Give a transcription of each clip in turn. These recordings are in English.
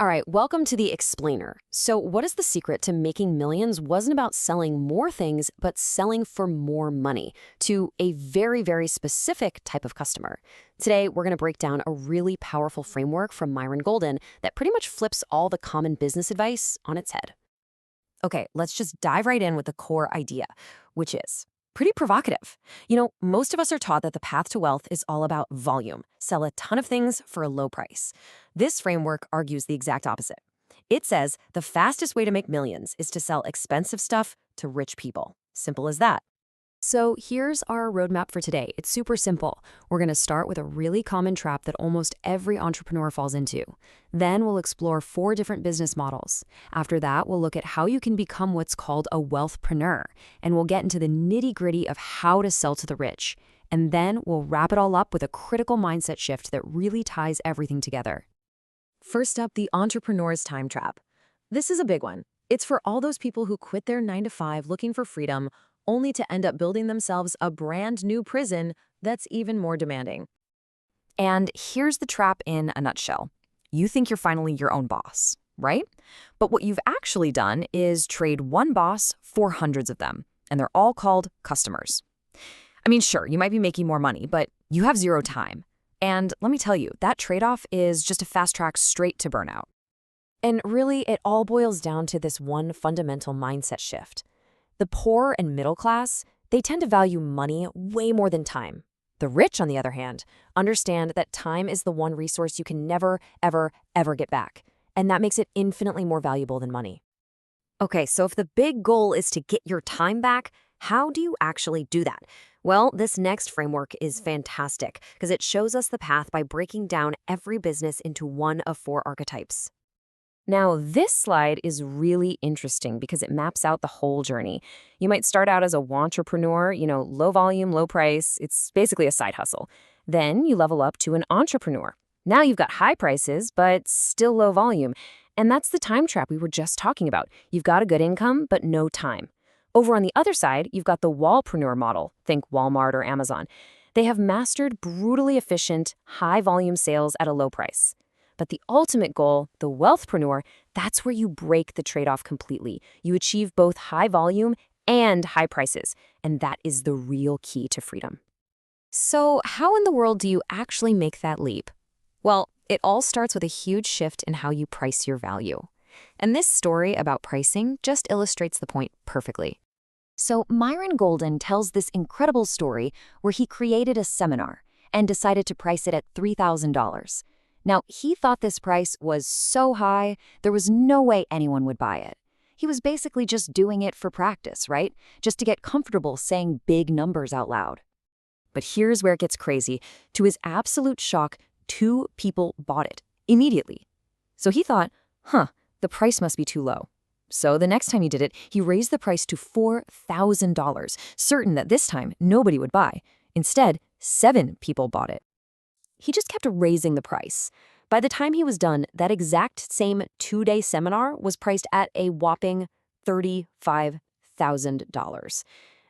All right, welcome to the explainer. So, what is the secret to making millions wasn't about selling more things, but selling for more money to a very, very specific type of customer. Today, we're going to break down a really powerful framework from Myron Golden that pretty much flips all the common business advice on its head. Okay, let's just dive right in with the core idea, which is pretty provocative. Most of us are taught that the path to wealth is all about volume, sell a ton of things for a low price. This framework argues the exact opposite. It says the fastest way to make millions is to sell expensive stuff to rich people. Simple as that. So here's our roadmap for today. It's super simple. We're going to start with a really common trap that almost every entrepreneur falls into. Then we'll explore 4 different business models. After that, we'll look at how you can become what's called a wealthpreneur, and we'll get into the nitty-gritty of how to sell to the rich. And then we'll wrap it all up with a critical mindset shift that really ties everything together. First up, the entrepreneur's time trap. This is a big one. It's for all those people who quit their 9-to-5 looking for freedom, only to end up building themselves a brand new prison that's even more demanding. And here's the trap in a nutshell. You think you're finally your own boss, right? But what you've actually done is trade one boss for hundreds of them, and they're all called customers. I mean, sure, you might be making more money, but you have 0 time. And let me tell you, that trade-off is just a fast track straight to burnout. And really, it all boils down to this one fundamental mindset shift. The poor and middle class, they tend to value money way more than time. The rich, on the other hand, understand that time is the one resource you can never, ever, ever get back. And that makes it infinitely more valuable than money. Okay, so if the big goal is to get your time back, how do you actually do that? Well, this next framework is fantastic because it shows us the path by breaking down every business into one of 4 archetypes. Now, this slide is really interesting because it maps out the whole journey. You might start out as a wantrepreneur, low volume, low price. It's basically a side hustle. Then you level up to an entrepreneur. Now you've got high prices, but still low volume. And that's the time trap we were just talking about. You've got a good income, but no time. Over on the other side, you've got the wallpreneur model. Think Walmart or Amazon. They have mastered brutally efficient, high volume sales at a low price. But the ultimate goal, the wealthpreneur, that's where you break the trade-off completely. You achieve both high volume and high prices, and that is the real key to freedom. So how in the world do you actually make that leap? Well, it all starts with a huge shift in how you price your value. And this story about pricing just illustrates the point perfectly. So Myron Golden tells this incredible story where he created a seminar and decided to price it at $3,000. Now, he thought this price was so high, there was no way anyone would buy it. He was basically just doing it for practice, right? Just to get comfortable saying big numbers out loud. But here's where it gets crazy. To his absolute shock, 2 people bought it immediately. So he thought, the price must be too low. So the next time he did it, he raised the price to $4,000, certain that this time nobody would buy. Instead, 7 people bought it. He just kept raising the price. By the time he was done, that exact same 2-day seminar was priced at a whopping $35,000.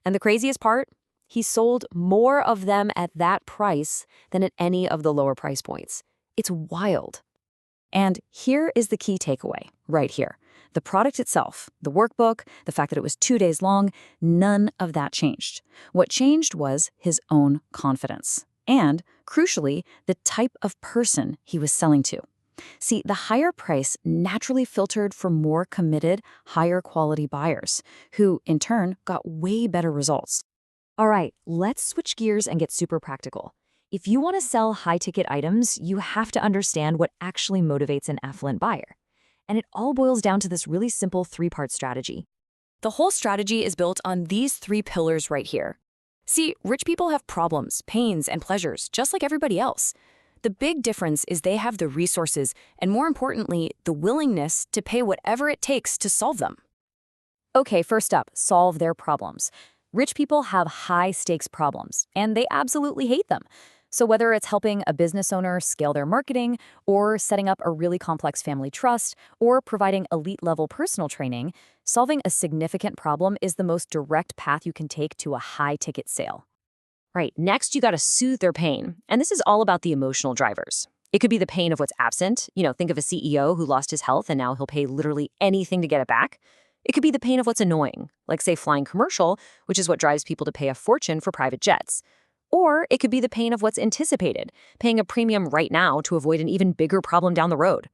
And the craziest part? He sold more of them at that price than at any of the lower price points. It's wild. And here is the key takeaway, right here. The product itself, the workbook, the fact that it was 2 days long, none of that changed. What changed was his own confidence. And, crucially, the type of person he was selling to. See, the higher price naturally filtered for more committed, higher quality buyers, who, in turn, got way better results. All right, let's switch gears and get super practical. If you want to sell high-ticket items, you have to understand what actually motivates an affluent buyer. And it all boils down to this really simple 3-part strategy. The whole strategy is built on these 3 pillars right here. See, rich people have problems, pains, and pleasures, just like everybody else. The big difference is they have the resources and, more importantly, the willingness to pay whatever it takes to solve them. Okay, first up, solve their problems. Rich people have high-stakes problems, and they absolutely hate them. So whether it's helping a business owner scale their marketing, or setting up a really complex family trust, or providing elite-level personal training, solving a significant problem is the most direct path you can take to a high-ticket sale. Right, next you gotta soothe their pain, and this is all about the emotional drivers. It could be the pain of what's absent. Think of a CEO who lost his health and now he'll pay literally anything to get it back. It could be the pain of what's annoying, like, say, flying commercial, which is what drives people to pay a fortune for private jets. Or it could be the pain of what's anticipated, paying a premium right now to avoid an even bigger problem down the road.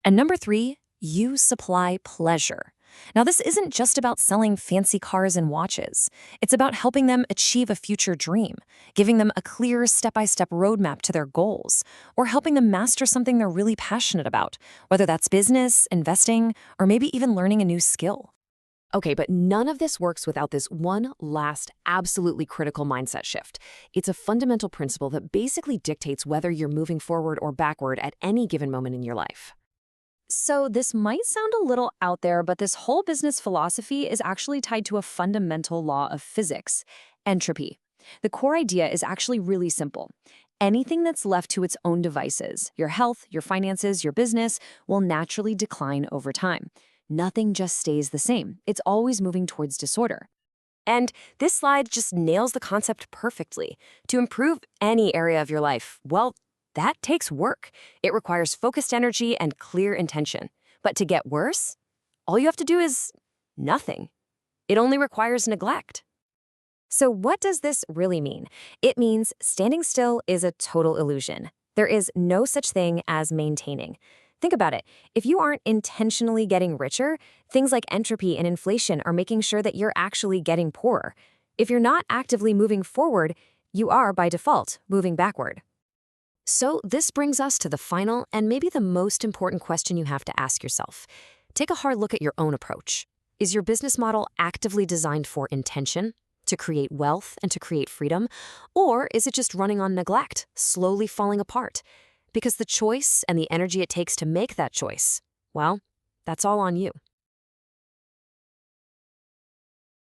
And number 3, you supply pleasure. Now, this isn't just about selling fancy cars and watches. It's about helping them achieve a future dream, giving them a clear step-by-step roadmap to their goals, or helping them master something they're really passionate about, whether that's business, investing, or maybe even learning a new skill. Okay, but none of this works without this one last, absolutely critical mindset shift. It's a fundamental principle that basically dictates whether you're moving forward or backward at any given moment in your life. So this might sound a little out there, but this whole business philosophy is actually tied to a fundamental law of physics, entropy. The core idea is actually really simple. Anything that's left to its own devices, your health, your finances, your business, will naturally decline over time. Nothing just stays the same. It's always moving towards disorder. And this slide just nails the concept perfectly. To improve any area of your life, well, that takes work. It requires focused energy and clear intention. But to get worse, all you have to do is nothing. It only requires neglect. So what does this really mean? It means standing still is a total illusion. There is no such thing as maintaining. Think about it. If you aren't intentionally getting richer, things like entropy and inflation are making sure that you're actually getting poorer. If you're not actively moving forward, you are, by default, moving backward. So this brings us to the final and maybe the most important question you have to ask yourself. Take a hard look at your own approach. Is your business model actively designed for intention, to create wealth and to create freedom? Or is it just running on neglect, slowly falling apart? Because the choice and the energy it takes to make that choice, well, that's all on you.